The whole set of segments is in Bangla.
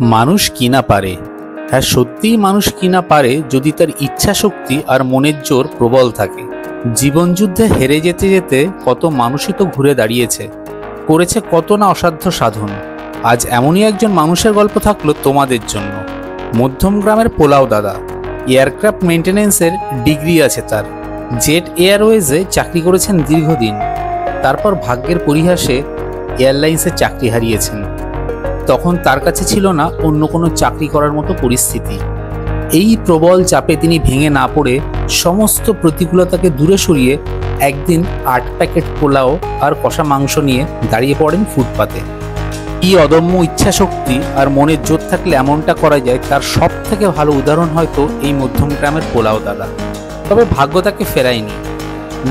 মানুষ কি না পারে। হ্যাঁ, সত্যিই মানুষ কি না পারে যদি তার ইচ্ছা শক্তি আর মনের জোর প্রবল থাকে। জীবন যুদ্ধে হেরে যেতে যেতে কত মানুষই তো ঘুরে দাঁড়িয়েছে, করেছে কত না অসাধ্য সাধন। আজ এমনই একজন মানুষের গল্প থাকলো তোমাদের জন্য। মধ্যম গ্রামের পোলাও দাদা। এয়ারক্রাফট মেইনটেনেন্সের ডিগ্রি আছে তার। জেট এয়ারওয়েজে চাকরি করেছেন দীর্ঘদিন। তারপর ভাগ্যের পরিহাসে এয়ারলাইন্সে চাকরি হারিয়েছেন। তখন তার কাছে ছিল না অন্য কোনো চাকরি করার মতো পরিস্থিতি। এই প্রবল চাপে তিনি ভেঙে না পড়ে সমস্ত প্রতিকূলতাকে দূরে সরিয়ে একদিন 8 প্যাকেট পোলাও আর কষা মাংস নিয়ে দাঁড়িয়ে পড়েন ফুটপাতে। কি অদম্য ইচ্ছা শক্তি আর মনের জোর থাকলে এমনটা করা যায়, তার সব থেকে ভালো উদাহরণ হয়তো এই মধ্যম গ্রামের পোলাও দাদা। তবে ভাগ্য তাকে ফেরায়নি,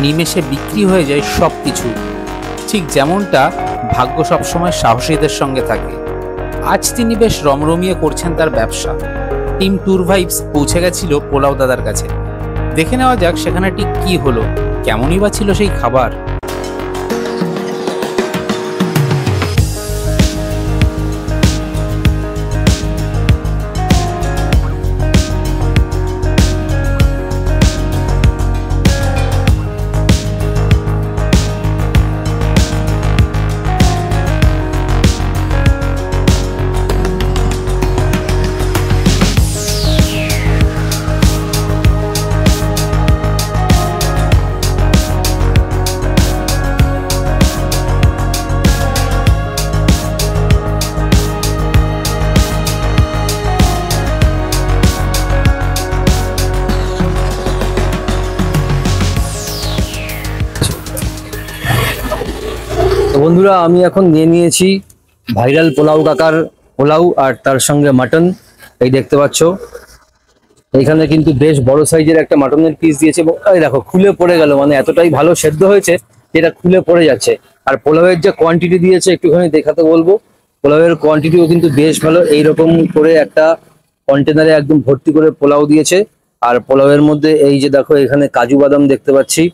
নিমেষে বিক্রি হয়ে যায় সব কিছু। ঠিক যেমনটা ভাগ্য সবসময় সাহসীদের সঙ্গে থাকে। আজ তিনি বেশ রমরমিয়ে করছেন তার ব্যবসা। টিম ট্যুর ভাইবস পৌঁছে গেছিল পোলাও দাদার কাছে। দেখে নেওয়া যাক সেখানে ঠিক কি হলো, কেমনই বা ছিল সেই খাবার। বন্ধুরা, আমি এখন নিয়ে নিয়েছি ভাইরাল পোলাও কাকার পোলাও আর তার সঙ্গে মাটন। এই দেখতে পাচ্ছ, এখানে কিন্তু বেশ বড় সাইজের একটা মাটনের পিস দিয়েছে। এই দেখো, খুলে পড়ে গেল, মানে এতটাই ভালো সেদ্ধ হয়েছে যেটা খুলে পড়ে যাচ্ছে। আর পোলাওয়ের যে কোয়ান্টিটি দিয়েছে একটুখানি দেখাতে বলবো। পোলাওয়ের কোয়ান্টিটিও কিন্তু বেশ ভালো। এইরকম করে একটা কন্টেনারে একদম ভর্তি করে পোলাও দিয়েছে। আর পোলাওয়ের মধ্যে এই যে দেখো, এখানে কাজু বাদাম দেখতে পাচ্ছি,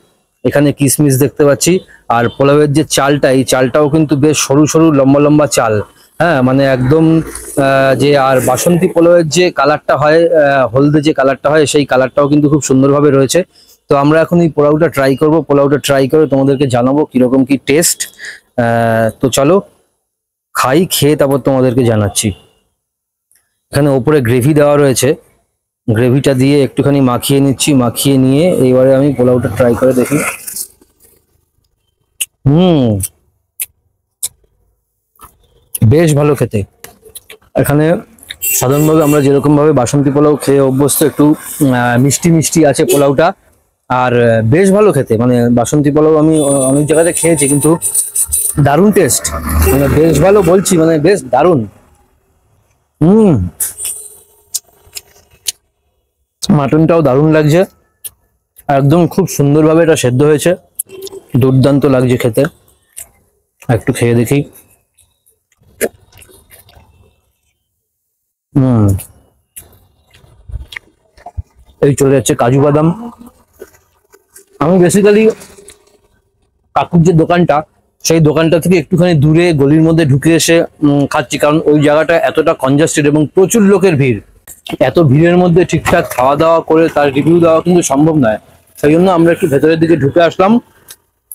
এখানে কিশমিশ দেখতে পাচ্ছি। আর পোলাওয়ের যে চালটা, এই চালটাও কিন্তু বেশ সরু সরু লম্বা লম্বা চাল। হ্যাঁ, মানে একদম যে আর বাসন্তী পোলাওয়ের যে কালারটা হয়, হলদে যে কালারটা হয়, সেই কালারটাও কিন্তু খুব সুন্দরভাবে রয়েছে। তো আমরা এখন এই পোলাওটা ট্রাই করব। পোলাওটা ট্রাই করে তোমাদেরকে জানাবো কিরকম কি টেস্ট। তো চলো খাই, খেয়ে তারপর তোমাদেরকে জানাচ্ছি। এখানে ওপরে গ্রেভি দেওয়া রয়েছে, গ্রেভিটা দিয়ে একটুখানি মাখিয়ে নিচ্ছি। মাখিয়ে নিয়ে এইবারে আমি পোলাওটা ট্রাই করে দেখি। বেশ ভালো খেতে। এখানে সাধারণভাবে আমরা যেরকম ভাবে বাসন্তী পোলাও খেয়ে অভ্যস্ত, একটু মিষ্টি মিষ্টি আছে পোলাওটা। আর বেশ ভালো খেতে, মানে বাসন্তী পোলাও আমি অনেক জায়গাতে খেয়েছি, কিন্তু দারুণ টেস্ট। মানে বেশ ভালো বলছি, মানে বেশ দারুণ। মাটনটাও দারুণ লাগছে, একদম খুব সুন্দরভাবে এটা সেদ্ধ হয়েছে। দুর্দান্ত লাগছে খেতে। একটু খেয়ে দেখি। এই চলে যাচ্ছে কাজু বাদাম। আমি বেসিক্যালি কাকুর যে দোকানটা, সেই দোকানটা থেকে একটুখানি দূরে গলির মধ্যে ঢুকে এসে খাচ্ছি, কারণ ওই জায়গাটা এতটা কনজাস্টেড এবং প্রচুর লোকের ভিড়। এত ভিড়ের মধ্যে ঠিকঠাক খাওয়া দাওয়া করে তার রিভিউ দেওয়া কিন্তু সম্ভব নয়। সেই জন্য আমরা একটু ভেতরের দিকে ঢুকে আসলাম।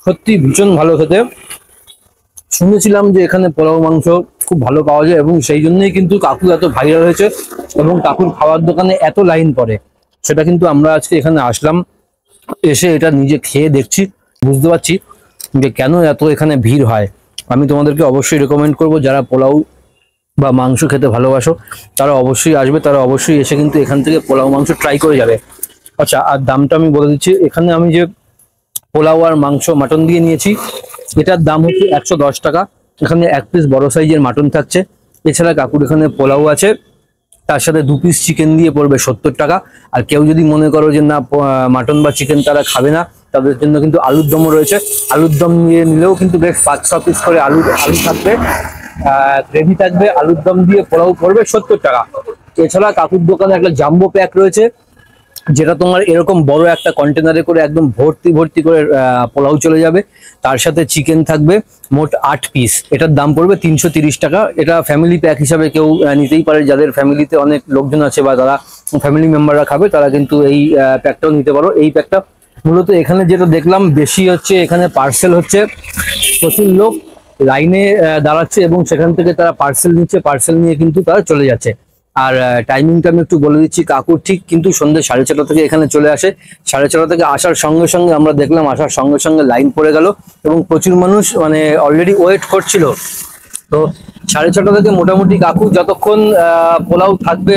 সত্যি ভীষণ ভালো খেতে। শুনেছিলাম যে এখানে পোলাও মাংস খুব ভালো পাওয়া যায়, এবং সেই জন্যই কিন্তু কাকু এত ভাইরাল হয়েছে এবং কাকুর খাওয়ার দোকানে এত লাইন পড়ে। সেটা কিন্তু আমরা আজকে এখানে আসলাম, এসে এটা নিজে খেয়ে দেখছি, বুঝতে পারছি যে কেন এত এখানে ভিড় হয়। আমি তোমাদেরকে অবশ্যই রেকমেন্ড করব, যারা পোলাও বা মাংস খেতে ভালোবাসো তারা অবশ্যই আসবে, তারা অবশ্যই এসে কিন্তু এখান থেকে পোলাও মাংস ট্রাই করে যাবে। আচ্ছা, আর দামটা আমি বলে দিচ্ছি। এখানে আমি যে পোলাও আর মাংস মাটন দিয়ে নিয়েছি, এটার দাম হচ্ছে 110 টাকা। এখানে 1 পিস বড় সাইজের মাটন থাকছে। এছাড়া কাকুর এখানে পোলাও আছে, তার সাথে 2 পিস চিকেন দিয়ে পড়বে 70 টাকা। আর কেউ যদি মনে করো যে না, মাটন বা চিকেন তারা খাবে না, তাদের জন্য কিন্তু আলুর দমও রয়েছে। আলুর দম নিয়ে নিলেও কিন্তু বেশ 5-6 পিস করে আলু থাকবে, গ্রেভি থাকবে। আলুর দম দিয়ে পোলাও পড়বে 70 টাকা। এছাড়া কাকুর দোকানে একটা জাম্বো প্যাক রয়েছে, যেটা তোমার এরকম বড় একটা কন্টেনারে করে একদম ভর্তি ভর্তি করে পোলাও চলে যাবে, তার সাথে চিকেন থাকবে মোট 8 পিস। এটার দাম পড়বে 330 টাকা। এটা ফ্যামিলি প্যাক হিসাবে কেউ নিতেই পারে, যাদের ফ্যামিলিতে অনেক লোকজন আছে বা যারা ফ্যামিলি মেম্বাররা খাবে তারা কিন্তু এই প্যাকটাও নিতে পারো। এই প্যাকটা মূলত এখানে যেটা দেখলাম বেশি হচ্ছে, এখানে পার্সেল হচ্ছে, প্রচুর লোক লাইনে দাঁড়াচ্ছে এবং সেখান থেকে তারা পার্সেল নিচ্ছে, পার্সেল নিয়ে কিন্তু তারা চলে যাচ্ছে। আর টাইমিংটা আমি একটু বলে দিচ্ছি, কাকু ঠিক কিন্তু সন্ধ্যে 6:30 থেকে এখানে চলে আসে। 6:30 থেকে আসার সঙ্গে সঙ্গে আমরা দেখলাম, আসার সঙ্গে সঙ্গে লাইন পড়ে গেল এবং প্রচুর মানুষ মানে অলরেডি ওয়েট করছিল। তো 6:30 থেকে মোটামুটি কাকু যতক্ষণ পোলাও থাকবে,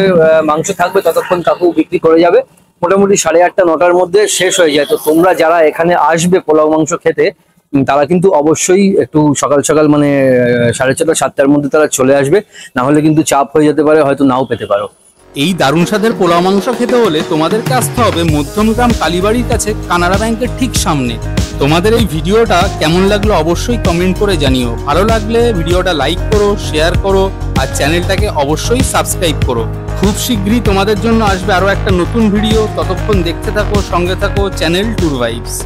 মাংস থাকবে, ততক্ষণ কাকু বিক্রি করে যাবে। মোটামুটি 8:30 9টার মধ্যে শেষ হয়ে যায়। তো তোমরা যারা এখানে আসবে পোলাও মাংস খেতে, তারা কিন্তু অবশ্যই একটু সকাল সকাল মানে 6:30 7টার মধ্যে তারা চলে আসবে, না হলে কিন্তু চাপ হয়ে যেতে পারে, হয়তো নাও পেতে পারো। এই দারুণ স্বাদের পোলাও মাংস খেতে হলে তোমাদেরকে আসতে হবে মধ্যমগ্রাম কালীবাড়ির কাছে কানাড়া ব্যাংকের ঠিক সামনে। তোমাদের এই ভিডিওটা কেমন লাগলো অবশ্যই কমেন্ট করে জানিও। ভালো লাগলে ভিডিওটা লাইক করো, শেয়ার করো আর চ্যানেলটাকে অবশ্যই সাবস্ক্রাইব করো। খুব শীঘ্রই তোমাদের জন্য আসবে আরো একটা নতুন ভিডিও। ততক্ষণ দেখতে থাকো, সঙ্গে থাকো চ্যানেল ট্যুর ভাইবস।